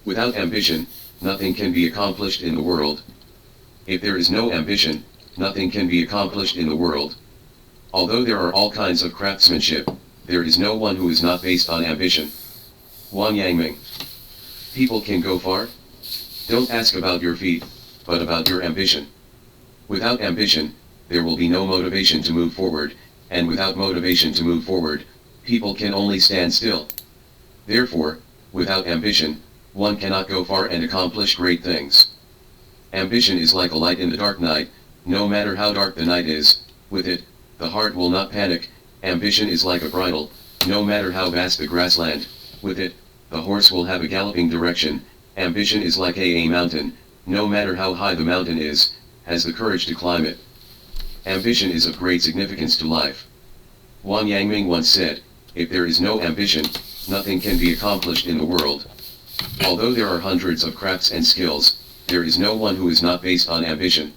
Without ambition, nothing can be accomplished in the world. If there is no ambition, nothing can be accomplished in the world. Although there are all kinds of craftsmanship, there is no one who is not based on ambition. Wang Yangming. People can go far? Don't ask about your feet, but about your ambition. Without ambition, there will be no motivation to move forward, and without motivation to move forward, people can only stand still. Therefore, without ambition, one cannot go far and accomplish great things. Ambition is like a light in the dark night, no matter how dark the night is, with it, the heart will not panic. Ambition is like a bridle, no matter how vast the grassland, with it, the horse will have a galloping direction. Ambition is like a mountain, no matter how high the mountain is, has the courage to climb it. Ambition is of great significance to life. Wang Yangming once said, if there is no ambition, nothing can be accomplished in the world. Although there are hundreds of crafts and skills, there is no one who is not based on ambition.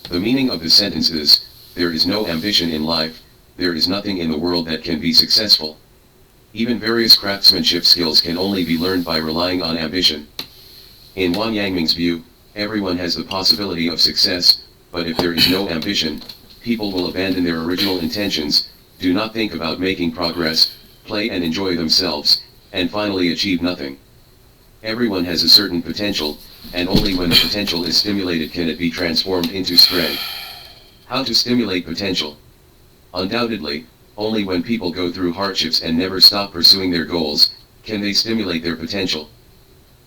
The meaning of the sentence is, there is no ambition in life, there is nothing in the world that can be successful. Even various craftsmanship skills can only be learned by relying on ambition. In Wang Yangming's view, everyone has the possibility of success, but if there is no ambition, people will abandon their original intentions, do not think about making progress, play and enjoy themselves, and finally achieve nothing. Everyone has a certain potential, and only when the potential is stimulated can it be transformed into strength. How to stimulate potential? Undoubtedly, only when people go through hardships and never stop pursuing their goals, can they stimulate their potential.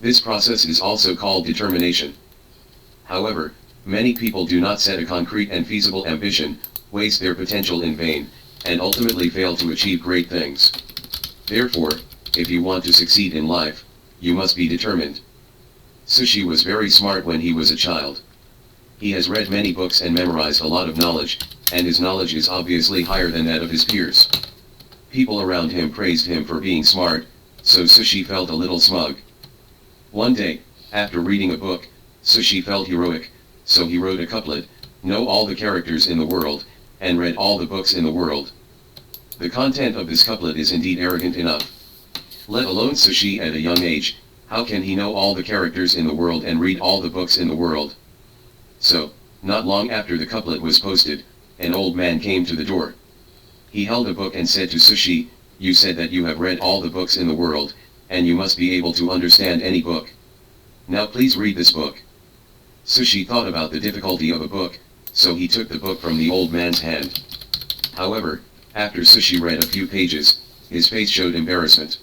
This process is also called determination. However, many people do not set a concrete and feasible ambition, waste their potential in vain, and ultimately fail to achieve great things. Therefore, if you want to succeed in life, you must be determined. Sushi was very smart when he was a child. He has read many books and memorized a lot of knowledge, and his knowledge is obviously higher than that of his peers. People around him praised him for being smart, so Sushi felt a little smug. One day, after reading a book, Sushi felt heroic, so he wrote a couplet, know all the characters in the world, and read all the books in the world. The content of this couplet is indeed arrogant enough. Let alone Sushi at a young age, how can he know all the characters in the world and read all the books in the world? So, not long after the couplet was posted, an old man came to the door. He held a book and said to Sushi, you said that you have read all the books in the world, and you must be able to understand any book. Now please read this book. Sushi thought about the difficulty of a book, so he took the book from the old man's hand. However, after Sushi read a few pages, his face showed embarrassment.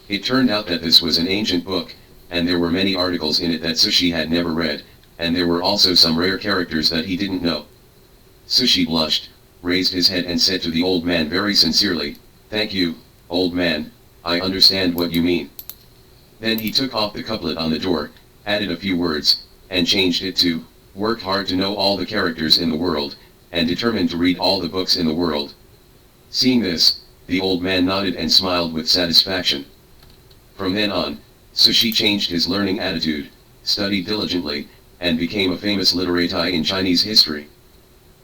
It turned out that this was an ancient book, and there were many articles in it that Sushi had never read, and there were also some rare characters that he didn't know. Sushi blushed, raised his head and said to the old man very sincerely, thank you, old man, I understand what you mean. Then he took off the couplet on the door, added a few words, and changed it to, worked hard to know all the characters in the world, and determined to read all the books in the world. Seeing this, the old man nodded and smiled with satisfaction. From then on, Sushi changed his learning attitude, studied diligently, and became a famous literati in Chinese history.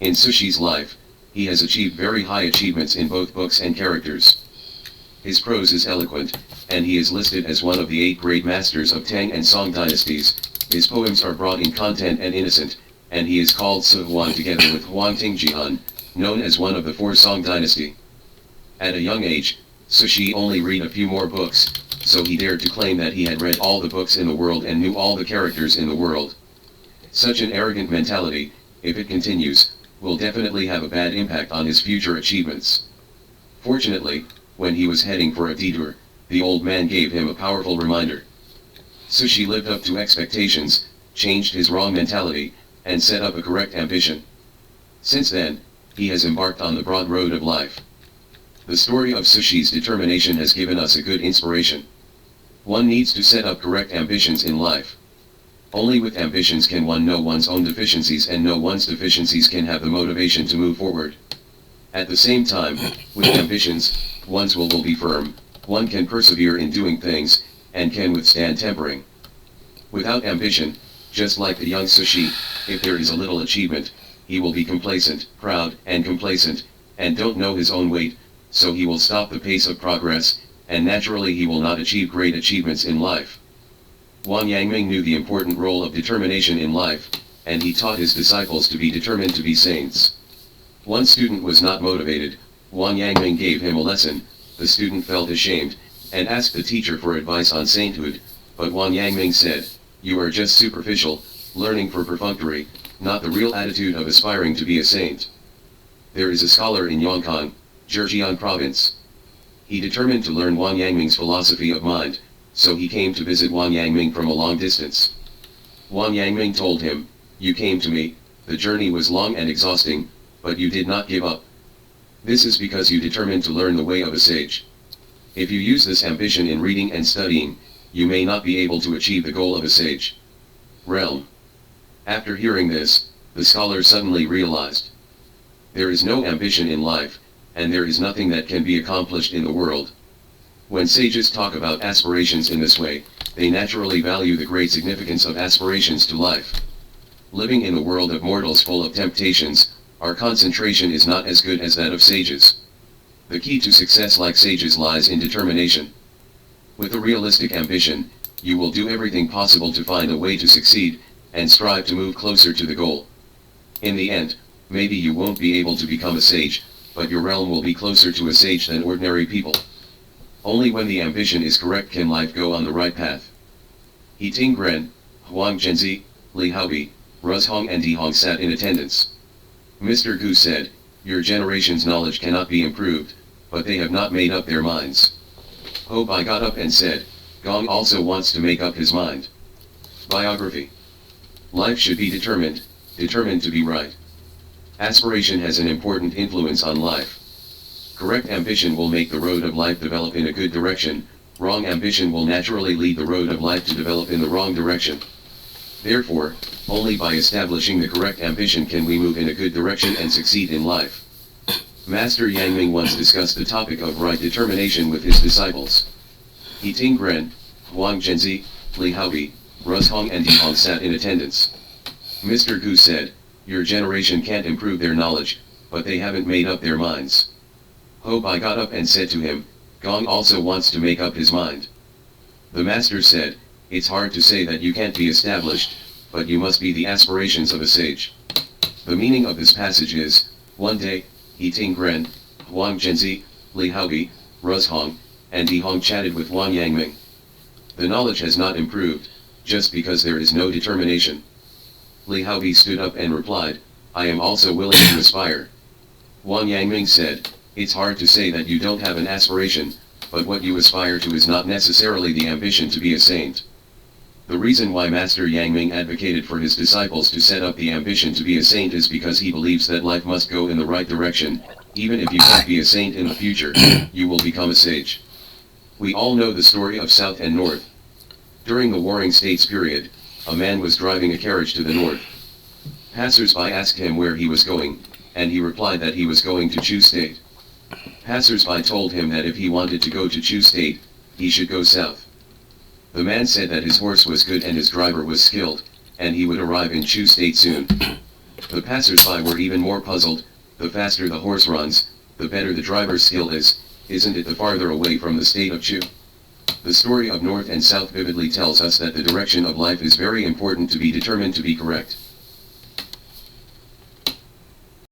In Sushi's life, he has achieved very high achievements in both books and characters. His prose is eloquent, and he is listed as one of the 8 great masters of Tang and Song dynasties. His poems are broad in content and innocent, and he is called Su Huang together with Huang Tingjian, known as one of the 4 Song dynasty. At a young age, Sushi only read a few more books, so he dared to claim that he had read all the books in the world and knew all the characters in the world. Such an arrogant mentality, if it continues, will definitely have a bad impact on his future achievements. Fortunately, when he was heading for a detour, the old man gave him a powerful reminder. Sushi lived up to expectations, changed his wrong mentality, and set up a correct ambition. Since then, he has embarked on the broad road of life. The story of Sushi's determination has given us a good inspiration. One needs to set up correct ambitions in life. Only with ambitions can one know one's own deficiencies and know one's deficiencies can have the motivation to move forward. At the same time, with ambitions, one's will be firm, one can persevere in doing things, and can withstand tempering. Without ambition, just like the young Sushi, if there is a little achievement, he will be complacent, proud, and complacent, and don't know his own weight, so he will stop the pace of progress, and naturally he will not achieve great achievements in life. Huang Yangming knew the important role of determination in life, and he taught his disciples to be determined to be saints. One student was not motivated. Huang Yangming gave him a lesson. The student felt ashamed, and asked the teacher for advice on sainthood, but Huang Yangming said, "You are just superficial, learning for perfunctory, not the real attitude of aspiring to be a saint." There is a scholar in Yongkang, Zhejiang province. He determined to learn Huang Yangming's philosophy of mind, so he came to visit Huang Yangming from a long distance. Huang Yangming told him, "You came to me, the journey was long and exhausting, but you did not give up. This is because you determined to learn the way of a sage. If you use this ambition in reading and studying, you may not be able to achieve the goal of a sage." Realm. After hearing this, the scholar suddenly realized, there is no ambition in life, and there is nothing that can be accomplished in the world. When sages talk about aspirations in this way, they naturally value the great significance of aspirations to life. Living in the world of mortals full of temptations, our concentration is not as good as that of sages. The key to success like sages lies in determination. With a realistic ambition, you will do everything possible to find a way to succeed, and strive to move closer to the goal. In the end, maybe you won't be able to become a sage, but your realm will be closer to a sage than ordinary people. Only when the ambition is correct can life go on the right path. He Tinggren, Huang Zhenzi, Li Haobi, Ruzhong and Dihong sat in attendance. Mr. Gu said, "Your generation's knowledge cannot be improved, but they have not made up their minds." Ho Bai got up and said, "Gong also wants to make up his mind." Biography. Life should be determined to be right. Aspiration has an important influence on life. Correct ambition will make the road of life develop in a good direction, wrong ambition will naturally lead the road of life to develop in the wrong direction. Therefore, only by establishing the correct ambition can we move in a good direction and succeed in life. Master Yangming once discussed the topic of right determination with his disciples. He Tinggren, Huang Zhenzi, Li Haobi, Ruzhong and Dihong sat in attendance. Mr. Gu said, "Your generation can't improve their knowledge, but they haven't made up their minds." Ho Bai got up and said to him, "Gong also wants to make up his mind." The master said, "It's hard to say that you can't be established, but you must be the aspirations of a sage." The meaning of this passage is, one day, He Tinggren, Huang Zhenzi, Li Haobi, Ruzhong, and Dihong chatted with Huang Yangming. The knowledge has not improved, just because there is no determination. Li Haobi stood up and replied, "I am also willing to aspire." Huang Yangming said, "It's hard to say that you don't have an aspiration, but what you aspire to is not necessarily the ambition to be a saint." The reason why Master Yangming advocated for his disciples to set up the ambition to be a saint is because he believes that life must go in the right direction. Even if you can't be a saint in the future, you will become a sage. We all know the story of South and North. During the Warring States period, a man was driving a carriage to the north. Passers-by asked him where he was going, and he replied that he was going to Chu State. Passers-by told him that if he wanted to go to Chu State, he should go south. The man said that his horse was good and his driver was skilled, and he would arrive in Chu State soon. The passers-by were even more puzzled. The faster the horse runs, the better the driver's skill is, isn't it the farther away from the state of Chu? The story of North and South vividly tells us that the direction of life is very important to be determined to be correct.